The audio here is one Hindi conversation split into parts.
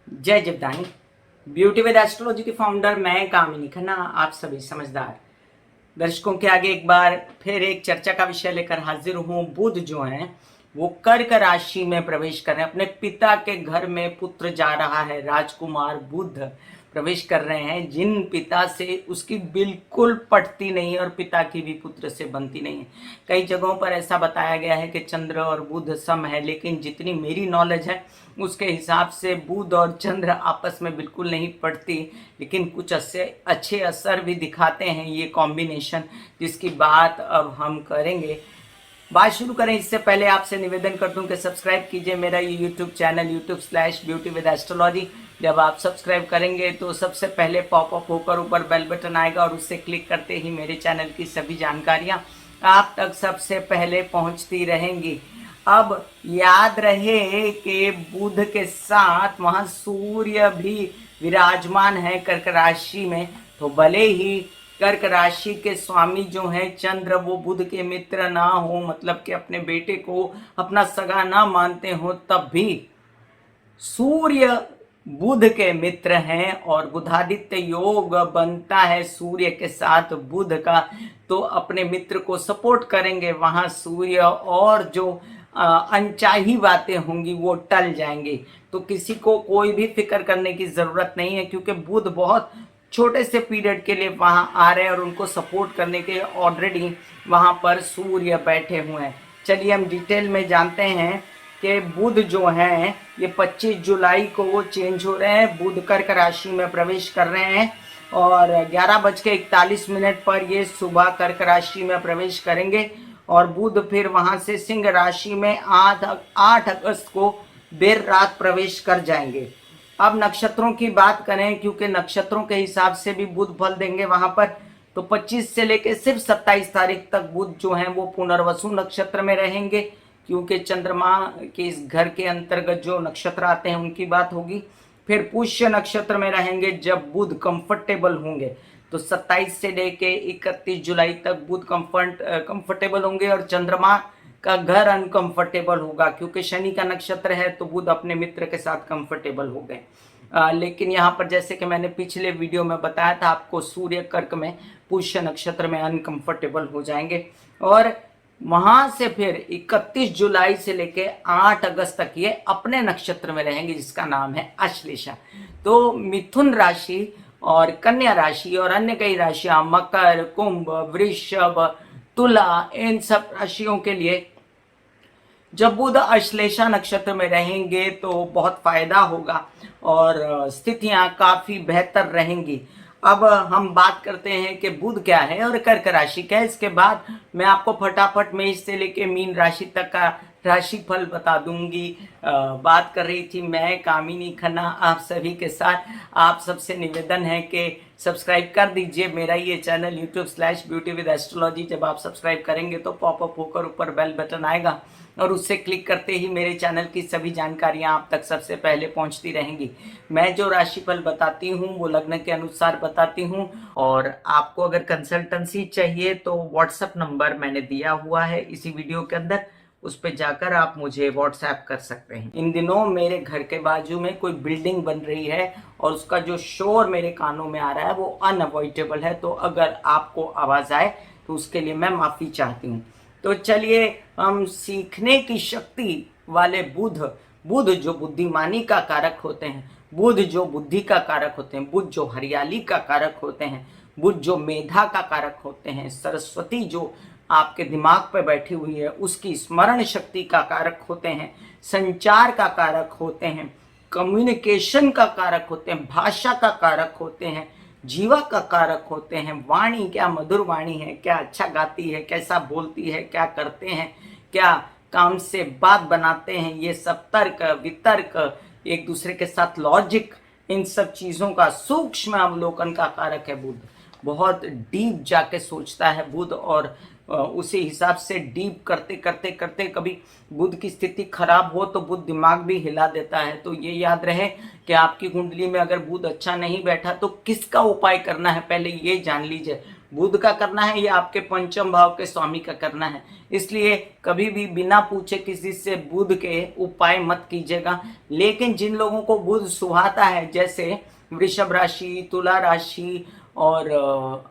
जय जीवदानी। ब्यूटी विद एस्ट्रोलॉजी के फाउंडर मैं कामिनी खन्ना, आप सभी समझदार दर्शकों के आगे एक बार फिर एक चर्चा का विषय लेकर हाजिर हूँ। बुध जो है वो कर्क राशि में प्रवेश कर रहे हैं। अपने पिता के घर में पुत्र जा रहा है, राजकुमार बुध प्रवेश कर रहे हैं, जिन पिता से उसकी बिल्कुल पटती नहीं है और पिता की भी पुत्र से बनती नहीं है। कई जगहों पर ऐसा बताया गया है कि चंद्र और बुध सम है, लेकिन जितनी मेरी नॉलेज है उसके हिसाब से बुध और चंद्र आपस में बिल्कुल नहीं पड़ती, लेकिन कुछ अच्छे असर भी दिखाते हैं ये कॉम्बिनेशन, जिसकी बात अब हम करेंगे। बात शुरू करें इससे पहले आपसे निवेदन कर दूं कि सब्सक्राइब कीजिए मेरा ये YouTube channel youtube/beauty with astrology। जब आप सब्सक्राइब करेंगे तो सबसे पहले पॉपअप होकर ऊपर बेल बटन आएगा और उससे क्लिक करते ही मेरे चैनल की सभी जानकारियां आप तक सबसे पहले पहुंचती रहेंगी। अब याद रहे कि बुध के साथ वहां सूर्य भी विराजमान है कर्क राशि में, तो भले ही कर्क राशि के स्वामी जो हैं चंद्र वो बुध के मित्र ना हो, मतलब कि अपने बेटे को अपना सगा ना मानते हो, तब भी सूर्य बुध के मित्र हैं और बुधादित्य योग बनता है सूर्य के साथ बुध का, तो अपने मित्र को सपोर्ट करेंगे वहां सूर्य, और जो अनचाही बातें होंगी वो टल जाएंगी। तो किसी को कोई भी फिक्र करने की जरूरत नहीं है, क्योंकि बुध बहुत छोटे से पीरियड के लिए वहां आ रहे हैं और उनको सपोर्ट करने के ऑलरेडी वहां पर सूर्य बैठे हुए हैं। चलिए हम डिटेल में जानते हैं कि बुध जो है ये 25 जुलाई को वो चेंज हो रहे हैं, बुध कर्क राशि में प्रवेश कर रहे हैं और 11:41 पर ये सुबह कर्क राशि में प्रवेश करेंगे और बुध फिर वहां से सिंह राशि में 8 अगस्त को देर रात प्रवेश कर जाएंगे। अब नक्षत्रों की बात करें, क्योंकि नक्षत्रों के हिसाब से भी बुध फल देंगे वहां पर, तो 25 से लेकर सिर्फ 27 तारीख तक बुध जो है वो पुनर्वसु नक्षत्र में रहेंगे, क्योंकि चंद्रमा के इस घर के अंतर्गत जो नक्षत्र आते हैं उनकी बात होगी। फिर पुष्य नक्षत्र में रहेंगे जब बुध कंफर्टेबल होंगे, तो 27 से लेके 31 जुलाई तक बुध कंफर्टेबल होंगे और चंद्रमा का घर अनकंफर्टेबल होगा, क्योंकि शनि का नक्षत्र है तो बुध अपने मित्र के साथ कंफर्टेबल हो गए। लेकिन यहाँ पर जैसे कि मैंने पिछले वीडियो में बताया था आपको, सूर्य कर्क में पुष्य नक्षत्र में अनकंफर्टेबल हो जाएंगे और वहां से फिर 31 जुलाई से लेके 8 अगस्त तक ये अपने नक्षत्र में रहेंगे, जिसका नाम है अश्लेषा। तो मिथुन राशि और कन्या राशि और अन्य कई राशियां, मकर, कुंभ, वृषभ, तुला, इन सब राशियों के लिए जब बुध अश्लेषा नक्षत्र में रहेंगे तो बहुत फायदा होगा और स्थितियां काफी बेहतर रहेंगी। अब हम बात करते हैं कि बुध क्या है और कर्क राशि क्या है। इसके बाद मैं आपको फटाफट मेष से लेके मीन राशि तक का राशि फल बता दूंगी। बात कर रही थी मैं कामिनी खन्ना आप सभी के साथ। आप सबसे निवेदन है कि सब्सक्राइब कर दीजिए मेरा ये चैनल youtube/beauty with astrology। जब आप सब्सक्राइब करेंगे तो पॉपअप होकर ऊपर बेल बटन आएगा और उससे क्लिक करते ही मेरे चैनल की सभी जानकारियां आप तक सबसे पहले पहुंचती रहेंगी। मैं जो राशिफल बताती हूं वो लग्न के अनुसार बताती हूं, और आपको अगर कंसल्टेंसी चाहिए तो व्हाट्सएप नंबर मैंने दिया हुआ है इसी वीडियो के अंदर, उस पर जाकर आप मुझे व्हाट्सएप कर सकते हैं। इन दिनों मेरे घर के बाजू में कोई बिल्डिंग बन रही है और उसका जो शोर मेरे कानों में आ रहा है वो अनअवॉइडेबल है, तो अगर आपको आवाज आए तो उसके लिए मैं माफी चाहती हूँ। तो चलिए हम सीखने की शक्ति वाले बुध जो बुद्धिमानी का कारक होते हैं, बुध जो बुद्धि का कारक होते हैं, बुध जो हरियाली का कारक होते हैं, बुध जो मेधा का कारक होते हैं, सरस्वती जो आपके दिमाग पे बैठी हुई है उसकी स्मरण शक्ति का कारक होते हैं, संचार का कारक होते हैं, कम्युनिकेशन का कारक होते हैं, भाषा का कारक होते हैं, जीवा का कारक होते हैं, वाणी क्या मधुर वाणी है, क्या अच्छा गाती है, कैसा बोलती है, क्या करते हैं, क्या काम से बात बनाते हैं, ये सब तर्क वितर्क, एक दूसरे के साथ लॉजिक, इन सब चीजों का सूक्ष्म अवलोकन का कारक है बुध। बहुत डीप जाके सोचता है बुध और उसी हिसाब से डीप करते करते करते कभी बुध की स्थिति खराब हो तो बुध दिमाग भी हिला देता है। तो ये याद रहे कि आपकी कुंडली में अगर बुध अच्छा नहीं बैठा तो किसका उपाय करना है पहले ये जान लीजिए। बुध का करना है या आपके पंचम भाव के स्वामी का करना है। इसलिए कभी भी बिना पूछे किसी से बुध के उपाय मत कीजिएगा। लेकिन जिन लोगों को बुध सुहाता है, जैसे वृषभ राशि, तुला राशि और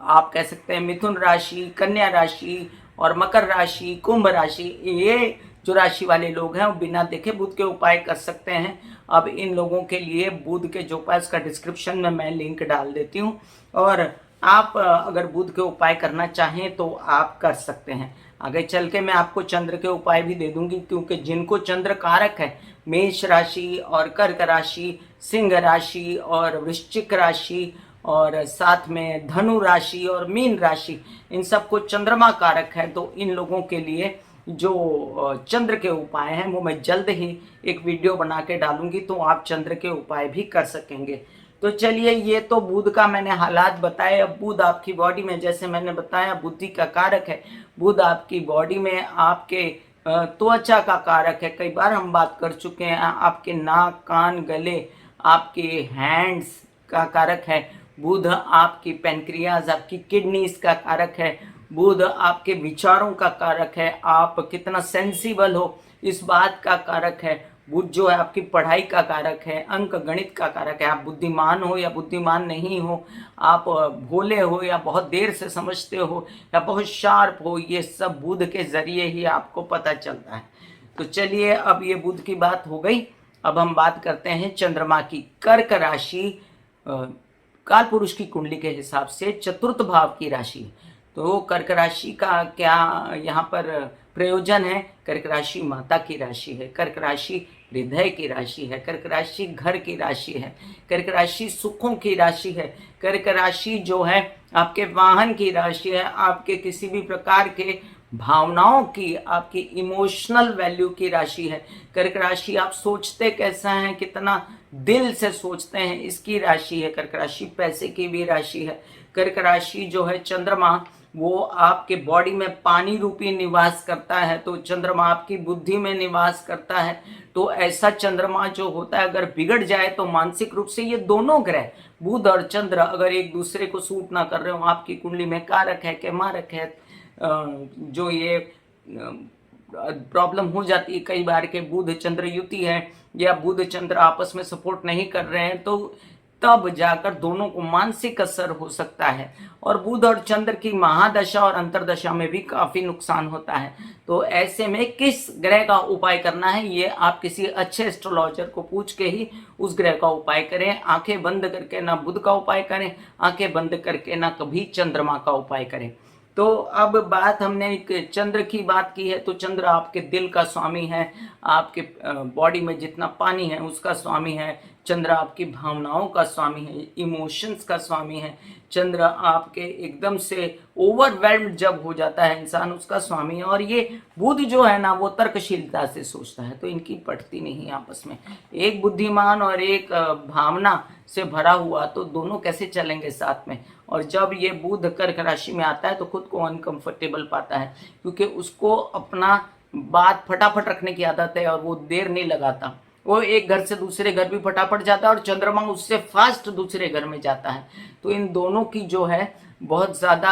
आप कह सकते हैं मिथुन राशि, कन्या राशि और मकर राशि, कुंभ राशि, ये जो राशि वाले लोग हैं वो बिना देखे बुध के उपाय कर सकते हैं। अब इन लोगों के लिए बुध के जो उपाय उसका डिस्क्रिप्शन में मैं लिंक डाल देती हूँ, और आप अगर बुध के उपाय करना चाहें तो आप कर सकते हैं। आगे चल के मैं आपको चंद्र के उपाय भी दे दूंगी, क्योंकि जिनको चंद्र कारक है, मेष राशि और कर्क राशि, सिंह राशि और वृश्चिक राशि और साथ में धनु राशि और मीन राशि, इन सबको चंद्रमा कारक है। तो इन लोगों के लिए जो चंद्र के उपाय हैं वो मैं जल्द ही एक वीडियो बना के डालूंगी, तो आप चंद्र के उपाय भी कर सकेंगे। तो चलिए, ये तो बुध का मैंने हालात बताए। अब बुध आपकी बॉडी में, जैसे मैंने बताया, बुद्धि का कारक है। बुध आपकी बॉडी में आपके त्वचा का कारक है। कई बार हम बात कर चुके हैं। आपके नाक, कान, गले, आपके हैंड्स का कारक है। बुध आपकी पैनक्रियाज, आपकी किडनीज का कारक है। बुध आपके विचारों का कारक है। आप कितना सेंसिबल हो इस बात का कारक है। बुध जो है आपकी पढ़ाई का कारक है, अंक गणित का कारक है। आप बुद्धिमान हो या बुद्धिमान नहीं हो, आप भोले हो या बहुत देर से समझते हो या बहुत शार्प हो, ये सब बुध के जरिए ही आपको पता चलता है। तो चलिए, अब ये बुध की बात हो गई। अब हम बात करते हैं चंद्रमा की। कर्क राशि काल पुरुष की कुंडली के हिसाब से चतुर्थ भाव की राशि। तो कर्क राशि का क्या यहाँ पर प्रयोजन है? कर्क राशि माता की राशि है। कर्क राशि हृदय की राशि है। कर्क राशि घर की राशि है। कर्क राशि सुखों की राशि है। कर्क राशि जो है आपके वाहन की राशि है। आपके किसी भी प्रकार के भावनाओं की, आपकी इमोशनल वैल्यू की राशि है। कर्क राशि आप सोचते कैसा हैं, कितना दिल से सोचते हैं, इसकी राशि है। कर्क राशि पैसे की भी राशि है। कर्क राशि जो है चंद्रमा, वो आपके बॉडी में पानी रूपी निवास करता है। तो चंद्रमा आपकी बुद्धि में निवास करता है। तो ऐसा चंद्रमा जो होता है, अगर बिगड़ जाए तो मानसिक रूप से ये दोनों ग्रह, बुध और चंद्र, अगर एक दूसरे को सूट ना कर रहे हो, आपकी कुंडली में कारक है के मारक है, जो ये प्रॉब्लम हो जाती है कई बार के बुध चंद्र युति है या बुध चंद्र आपस में सपोर्ट नहीं कर रहे हैं, तो तब जाकर दोनों को मानसिक असर हो सकता है। और बुध और चंद्र की महादशा और अंतरदशा में भी काफी नुकसान होता है। तो ऐसे में किस ग्रह का उपाय करना है, ये आप किसी अच्छे एस्ट्रोलॉजर को पूछ के ही उस ग्रह का उपाय करें। आंखें बंद करके ना बुध का उपाय करें, आंखें बंद करके ना कभी चंद्रमा का उपाय करें। तो अब बात हमने एक चंद्र की बात की है, तो चंद्र आपके दिल का स्वामी है, आपके बॉडी में जितना पानी है उसका स्वामी है। चंद्र आपकी भावनाओं का स्वामी है, इमोशंस का स्वामी है। चंद्र आपके एकदम से ओवरवेल्म्ड जब हो जाता है इंसान, उसका स्वामी है। और ये बुध जो है ना, वो तर्कशीलता से सोचता है, तो इनकी पटती नहीं आपस में। एक बुद्धिमान और एक भावना से भरा हुआ, तो दोनों कैसे चलेंगे साथ में। और जब ये बुध कर्क राशि में आता है तो खुद को अनकंफर्टेबल पाता है, क्योंकि उसको अपना बात फटाफट रखने की आदत है और वो देर नहीं लगाता। वो एक घर से दूसरे घर भी फटाफट जाता है और चंद्रमा उससे फास्ट दूसरे घर में जाता है। तो इन दोनों की जो है बहुत ज़्यादा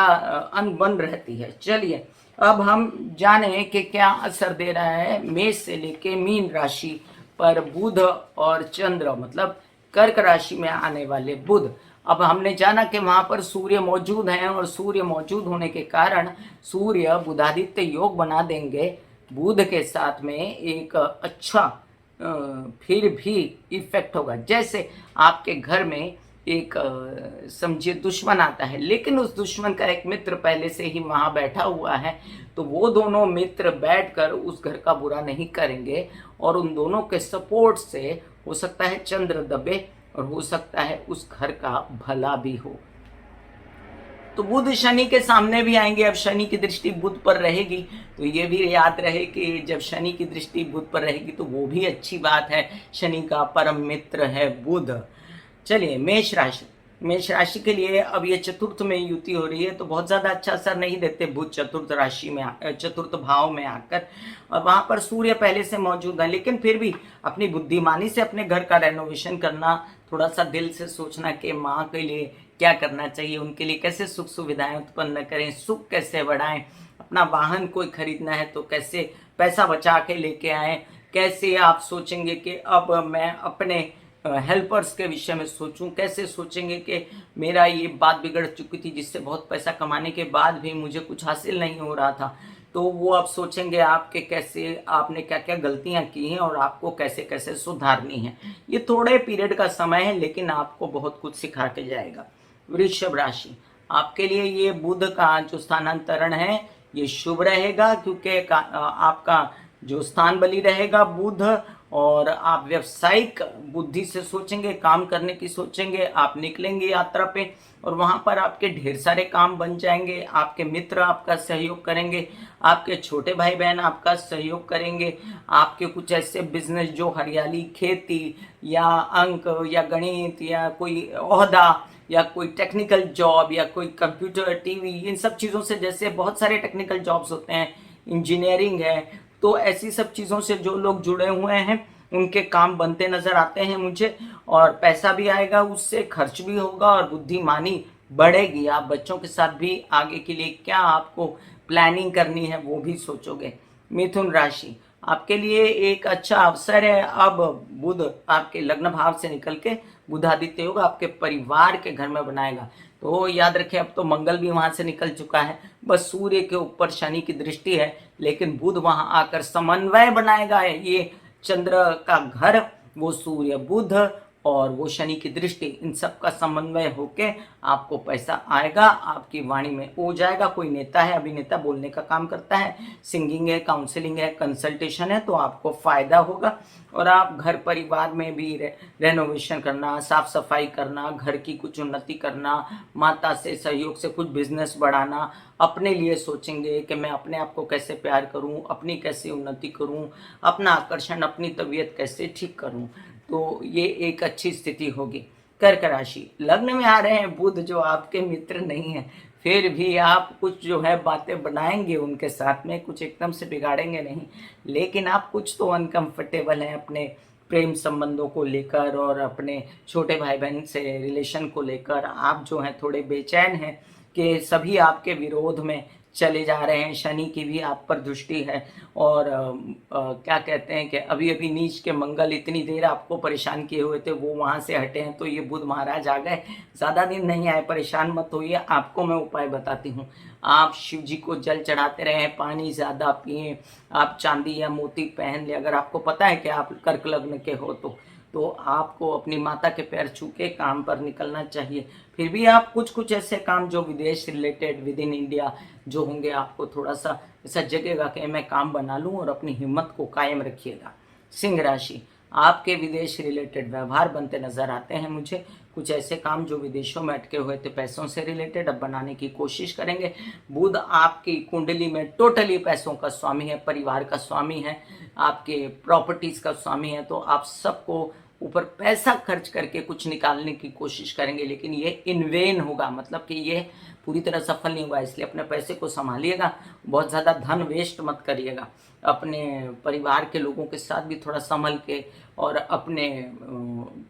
अनबन रहती है। चलिए, अब हम जाने कि क्या असर दे रहा है मेष से लेके मीन राशि पर बुध और चंद्र, मतलब कर्क राशि में आने वाले बुध। अब हमने जाना कि वहां पर सूर्य मौजूद हैं, और सूर्य मौजूद होने के कारण सूर्य बुधादित्य योग बना देंगे। बुध के साथ में एक अच्छा फिर भी इफेक्ट होगा। जैसे आपके घर में एक समझिए दुश्मन आता है, लेकिन उस दुश्मन का एक मित्र पहले से ही वहां बैठा हुआ है, तो वो दोनों मित्र बैठकर उस घर का बुरा नहीं करेंगे, और उन दोनों के सपोर्ट से हो सकता है चंद्र दबे और हो सकता है उस घर का भला भी हो। तो बुध शनि के सामने भी आएंगे। अब शनि की दृष्टि बुध पर रहेगी, तो ये भी याद रहे कि जब शनि की दृष्टि बुध पर रहेगी तो वो भी अच्छी बात है। शनि का परम मित्र है बुध। चलिए, मेष राशि। मेष राशि के लिए अब ये चतुर्थ में युति हो रही है, तो बहुत ज्यादा अच्छा असर नहीं देते बुध चतुर्थ राशि में, चतुर्थ भाव में आकर। और वहां पर सूर्य पहले से मौजूद है, लेकिन फिर भी अपनी बुद्धिमानी से अपने घर का रेनोवेशन करना, थोड़ा सा दिल से सोचना कि माँ के लिए क्या करना चाहिए, उनके लिए कैसे सुख सुविधाएं उत्पन्न करें, सुख कैसे बढ़ाएं, अपना वाहन कोई खरीदना है तो कैसे पैसा बचा के लेके आएं, कैसे आप सोचेंगे कि अब मैं अपने हेल्पर्स के विषय में सोचूं, कैसे सोचेंगे कि मेरा ये बात बिगड़ चुकी थी जिससे बहुत पैसा कमाने के बाद भी मुझे कुछ हासिल नहीं हो रहा था, तो वो आप सोचेंगे आपके कैसे आपने क्या क्या गलतियां की हैं और आपको कैसे कैसे सुधारनी है। ये थोड़े पीरियड का समय है लेकिन आपको बहुत कुछ सिखा के जाएगा। वृषभ राशि, आपके लिए ये बुध का जो स्थानांतरण है ये शुभ रहेगा, क्योंकि आपका जो स्थान बली रहेगा बुध, और आप व्यवसायिक बुद्धि से सोचेंगे, काम करने की सोचेंगे, आप निकलेंगे यात्रा पे और वहां पर आपके ढेर सारे काम बन जाएंगे, आपके मित्र आपका सहयोग करेंगे, आपके छोटे भाई बहन आपका सहयोग करेंगे, आपके कुछ ऐसे बिजनेस जो हरियाली, खेती या अंक या गणित या कोई ओहदा या कोई टेक्निकल जॉब या कोई कंप्यूटर, टीवी, इन सब चीज़ों से, जैसे बहुत सारे टेक्निकल जॉब्स होते हैं, इंजीनियरिंग है, तो ऐसी सब चीज़ों से जो लोग जुड़े हुए हैं उनके काम बनते नज़र आते हैं मुझे, और पैसा भी आएगा, उससे खर्च भी होगा और बुद्धिमानी बढ़ेगी। आप बच्चों के साथ भी आगे के लिए क्या आपको प्लानिंग करनी है वो भी सोचोगे। मिथुन राशि, आपके लिए एक अच्छा अवसर है, अब बुध आपके लग्न भाव से निकल के बुधादित्य योग आपके परिवार के घर में बनाएगा, तो याद रखें अब तो मंगल भी वहां से निकल चुका है, बस सूर्य के ऊपर शनि की दृष्टि है, लेकिन बुध वहां आकर समन्वय बनाएगा। ये चंद्र का घर, वो सूर्य, बुध और वो शनि की दृष्टि, इन सब का समन्वय होके आपको पैसा आएगा, आपकी वाणी में हो जाएगा। कोई नेता है, अभिनेता, बोलने का काम करता है, सिंगिंग है, काउंसलिंग है, कंसल्टेशन है, तो आपको फायदा होगा। और आप घर परिवार में भी रेनोवेशन करना, साफ सफाई करना, घर की कुछ उन्नति करना, माता से सहयोग से कुछ बिजनेस बढ़ाना, अपने लिए सोचेंगे कि मैं अपने आप को कैसे प्यार करूं, अपनी कैसे उन्नति करूं, अपना आकर्षण, अपनी तबीयत कैसे ठीक करूं, तो ये एक अच्छी स्थिति होगी। कर्क राशि, लग्न में आ रहे हैं बुध जो आपके मित्र नहीं है, फिर भी आप कुछ जो है बातें बनाएंगे उनके साथ में, कुछ एकदम से बिगाड़ेंगे नहीं, लेकिन आप कुछ तो अनकंफर्टेबल हैं अपने प्रेम संबंधों को लेकर और अपने छोटे भाई बहन से रिलेशन को लेकर, आप जो हैं थोड़े बेचैन हैं कि सभी आपके विरोध में चले जा रहे हैं। शनि की भी आप पर दृष्टि है और क्या कहते हैं कि अभी अभी नीच के मंगल इतनी देर आपको परेशान किए हुए थे, वो वहाँ से हटे हैं, तो ये बुध महाराज आ गए, ज़्यादा दिन नहीं आए, परेशान मत होइए। आपको मैं उपाय बताती हूँ, आप शिव जी को जल चढ़ाते रहें, पानी ज़्यादा पिए, आप चांदी या मोती पहन ले, अगर आपको पता है कि आप कर्क लग्न के हो तो आपको अपनी माता के पैर छू के काम पर निकलना चाहिए। फिर भी आप कुछ कुछ ऐसे काम जो विदेश रिलेटेड, विद इन इंडिया जो होंगे, आपको थोड़ा सा ऐसा जगेगा कि मैं काम बना लूं, और अपनी हिम्मत को कायम रखिएगा। सिंह राशि, आपके विदेश रिलेटेड व्यवहार बनते नजर आते हैं मुझे, कुछ ऐसे काम जो विदेशों में अटके हुए थे पैसों से रिलेटेड अब बनाने की कोशिश करेंगे। बुध आपकी कुंडली में टोटली पैसों का स्वामी है, परिवार का स्वामी है, आपके प्रॉपर्टीज का स्वामी है, तो आप सबको ऊपर पैसा खर्च करके कुछ निकालने की कोशिश करेंगे, लेकिन ये इन वेन होगा, मतलब कि ये पूरी तरह सफल नहीं होगा। इसलिए अपने पैसे को संभालिएगा, बहुत ज़्यादा धन वेस्ट मत करिएगा, अपने परिवार के लोगों के साथ भी थोड़ा संभल के और अपने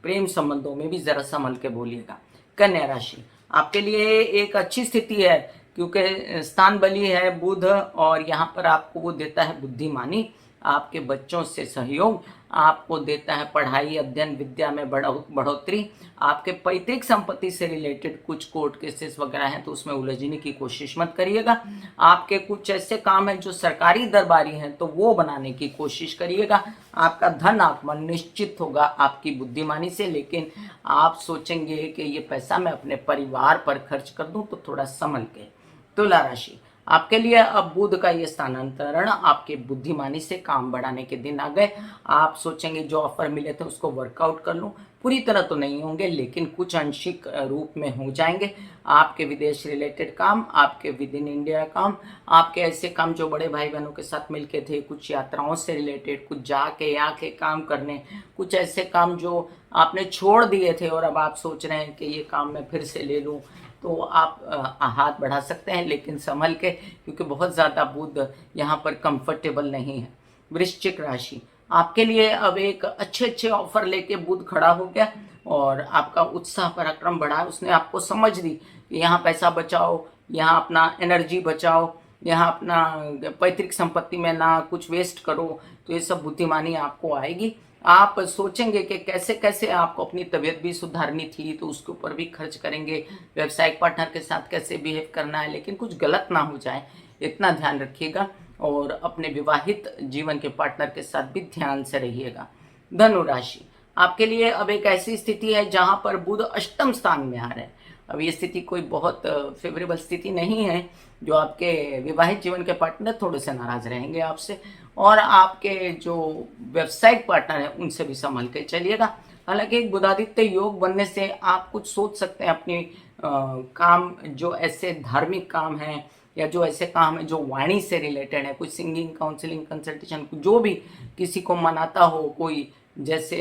प्रेम संबंधों में भी ज़रा संभल के बोलिएगा। कन्या राशि, आपके लिए एक अच्छी स्थिति है, क्योंकि स्थान बली है बुध और यहाँ पर आपको वो देता है बुद्धिमानी, आपके बच्चों से सहयोग, आपको देता है पढ़ाई, अध्ययन, विद्या में बढ़ोतरी, आपके पैतृक संपत्ति से रिलेटेड कुछ कोर्ट केसेस वगैरह हैं तो उसमें उलझने की कोशिश मत करिएगा। आपके कुछ ऐसे काम हैं जो सरकारी दरबारी हैं तो वो बनाने की कोशिश करिएगा। आपका धन आगमन निश्चित होगा आपकी बुद्धिमानी से, लेकिन आप सोचेंगे कि ये पैसा मैं अपने परिवार पर खर्च कर दूं, तो थोड़ा संभल के। तुला राशि, आपके लिए अब बुध का ये स्थानांतरण आपके बुद्धिमानी से काम बढ़ाने के दिन आ गए। आप सोचेंगे जो ऑफर मिले थे उसको वर्कआउट कर लूं, पूरी तरह तो नहीं होंगे लेकिन कुछ आंशिक रूप में हो जाएंगे। आपके विदेश रिलेटेड काम, आपके विद इन इंडिया काम, आपके ऐसे काम जो बड़े भाई बहनों के साथ मिलके थे, कुछ यात्राओं से रिलेटेड, कुछ जाके आके काम करने, कुछ ऐसे काम जो आपने छोड़ दिए थे और अब आप सोच रहे हैं कि ये काम मैं फिर से ले लूँ, तो आप हाथ बढ़ा सकते हैं, लेकिन संभल के, क्योंकि बहुत ज़्यादा बुध यहाँ पर कंफर्टेबल नहीं है। वृश्चिक राशि, आपके लिए अब एक अच्छे अच्छे ऑफर लेके बुध खड़ा हो गया, और आपका उत्साह पराक्रम बढ़ा है, उसने आपको समझ दी कि यहाँ पैसा बचाओ, यहाँ अपना एनर्जी बचाओ, यहाँ अपना पैतृक संपत्ति में ना कुछ वेस्ट करो। तो ये सब बुद्धिमानी आपको आएगी। आप सोचेंगे कि कैसे कैसे आपको अपनी तबीयत भी सुधारनी थी, तो उसके ऊपर भी खर्च करेंगे। व्यावसायिक पार्टनर के साथ कैसे बिहेव करना है, लेकिन कुछ गलत ना हो जाए, इतना ध्यान रखिएगा। और अपने विवाहित जीवन के पार्टनर के साथ भी ध्यान से रहिएगा। धनु राशि, आपके लिए अब एक ऐसी स्थिति है जहां पर बुध अष्टम स्थान में आ रहे हैं। अब ये स्थिति कोई बहुत फेवरेबल स्थिति नहीं है। जो आपके विवाहित जीवन के पार्टनर थोड़े से नाराज रहेंगे आपसे, और आपके जो व्यावसायिक पार्टनर हैं उनसे भी संभल के चलिएगा। हालांकि एक बुधादित्य योग बनने से आप कुछ सोच सकते हैं अपनी काम, जो ऐसे धार्मिक काम हैं या जो ऐसे काम है जो वाणी से रिलेटेड है, कुछ सिंगिंग, काउंसलिंग, कंसल्टेशन, जो भी किसी को मनाता हो, कोई जैसे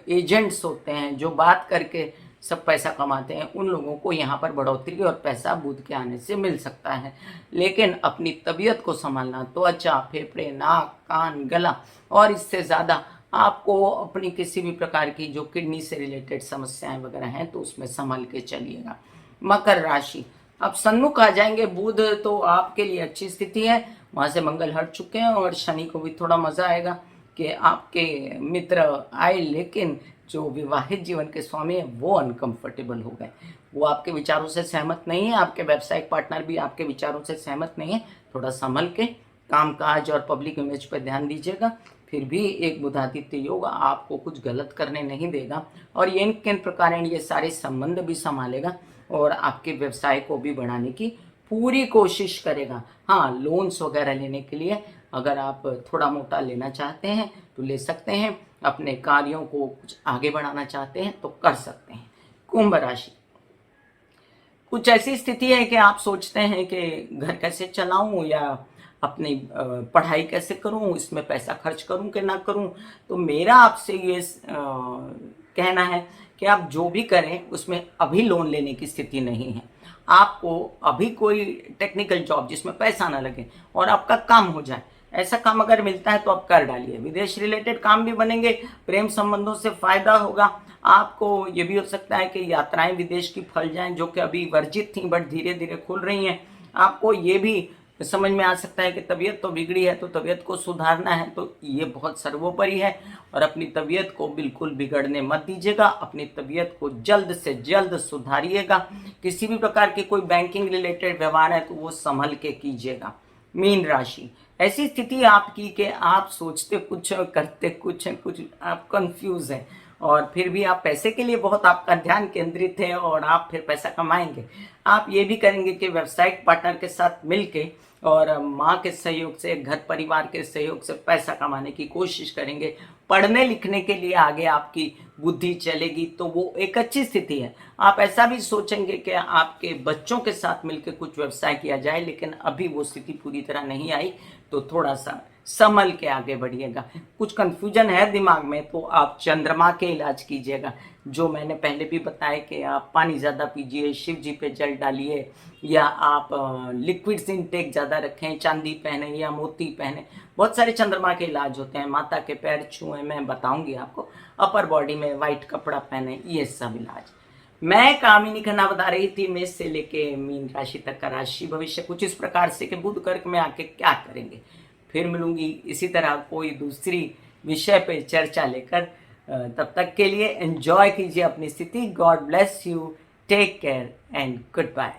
एजेंट्स होते हैं जो बात करके सब पैसा कमाते हैं, उन लोगों को यहाँ पर बढ़ोतरी और पैसा बुध के आने से मिल सकता है। लेकिन अपनी तबीयत को संभालना, त्वचा, फेफड़े, नाक, कान, गला, और इससे ज़्यादा आपको अपनी किसी भी प्रकार की जो किडनी से रिलेटेड समस्याएं वगैरह हैं तो उसमें संभल के चलिएगा। मकर राशि, अब सन्मुख आ जाएंगे बुध, तो आपके लिए अच्छी स्थिति है। वहाँ से मंगल हट चुके हैं और शनि को भी थोड़ा मजा आएगा कि आपके मित्र आए, लेकिन जो विवाहित जीवन के स्वामी है वो अनकंफर्टेबल हो गए, वो आपके विचारों से सहमत नहीं है। आपके व्यावसायिक पार्टनर भी आपके विचारों से सहमत नहीं है। थोड़ा संभल के कामकाज और पब्लिक इमेज पर ध्यान दीजिएगा। फिर भी एक बुधादित्य योग आपको कुछ गलत करने नहीं देगा, और ये किन प्रकार ये सारे संबंध भी संभालेगा और आपके व्यवसाय को भी बढ़ाने की पूरी कोशिश करेगा। हाँ, लोन्स वगैरह लेने के लिए अगर आप थोड़ा मोटा लेना चाहते हैं तो ले सकते हैं, अपने कार्यों को कुछ आगे बढ़ाना चाहते हैं तो कर सकते हैं। कुंभ राशि, कुछ ऐसी स्थिति है कि आप सोचते हैं कि घर कैसे चलाऊं या अपनी पढ़ाई कैसे करूं, इसमें पैसा खर्च करूं कि ना करूं। तो मेरा आपसे ये कहना है कि आप जो भी करें उसमें अभी लोन लेने की स्थिति नहीं है। आपको अभी कोई टेक्निकल जॉब जिसमें पैसा ना लगे और आपका काम हो जाए, ऐसा काम अगर मिलता है तो आप कर डालिए। विदेश रिलेटेड काम भी बनेंगे, प्रेम संबंधों से फायदा होगा। आपको ये भी हो सकता है कि यात्राएं विदेश की फल जाएं, जो कि अभी वर्जित थी बट धीरे धीरे खुल रही हैं। आपको ये भी समझ में आ सकता है कि तबीयत तो बिगड़ी है तो तबीयत को सुधारना है, तो ये बहुत सर्वोपरि है। और अपनी तबीयत को बिल्कुल बिगड़ने मत दीजिएगा, अपनी तबीयत को जल्द से जल्द सुधारिएगा। किसी भी प्रकार के कोई बैंकिंग रिलेटेड व्यवहार है तो वो संभल के कीजिएगा। मीन राशि, ऐसी स्थिति आपकी कि आप सोचते कुछ करते कुछ आप कंफ्यूज हैं, और फिर भी आप पैसे के लिए बहुत आपका ध्यान केंद्रित है और आप फिर पैसा कमाएंगे। आप ये भी करेंगे कि व्यावसायिक पार्टनर के साथ मिलके और माँ के सहयोग से, घर परिवार के सहयोग से पैसा कमाने की कोशिश करेंगे। पढ़ने लिखने के लिए आगे आपकी बुद्धि चलेगी, तो वो एक अच्छी स्थिति है। आप ऐसा भी सोचेंगे कि आपके बच्चों के साथ मिलकर कुछ व्यवसाय किया जाए, लेकिन अभी वो स्थिति पूरी तरह नहीं आई, तो थोड़ा सा संभल के आगे बढ़िएगा। कुछ कंफ्यूजन है दिमाग में तो आप चंद्रमा के इलाज कीजिएगा, जो मैंने पहले भी बताया कि आप पानी ज़्यादा पीजिए, शिव जी पे जल डालिए, या आप लिक्विड्स इनटेक ज़्यादा रखें, चांदी पहने या मोती पहने। बहुत सारे चंद्रमा के इलाज होते हैं। माता के पैर छुएं, मैं बताऊंगी आपको। अपर बॉडी में वाइट कपड़ा पहने, ये सब इलाज। मैं कामिनी खन्ना बता रही थी मेष से लेके मीन राशि तक का राशि भविष्य कुछ इस प्रकार से कि बुध कर्क में आके क्या करेंगे। फिर मिलूंगी इसी तरह कोई दूसरी विषय पे चर्चा लेकर। तब तक के लिए एंजॉय कीजिए अपनी स्थिति। God bless you, take care and good bye.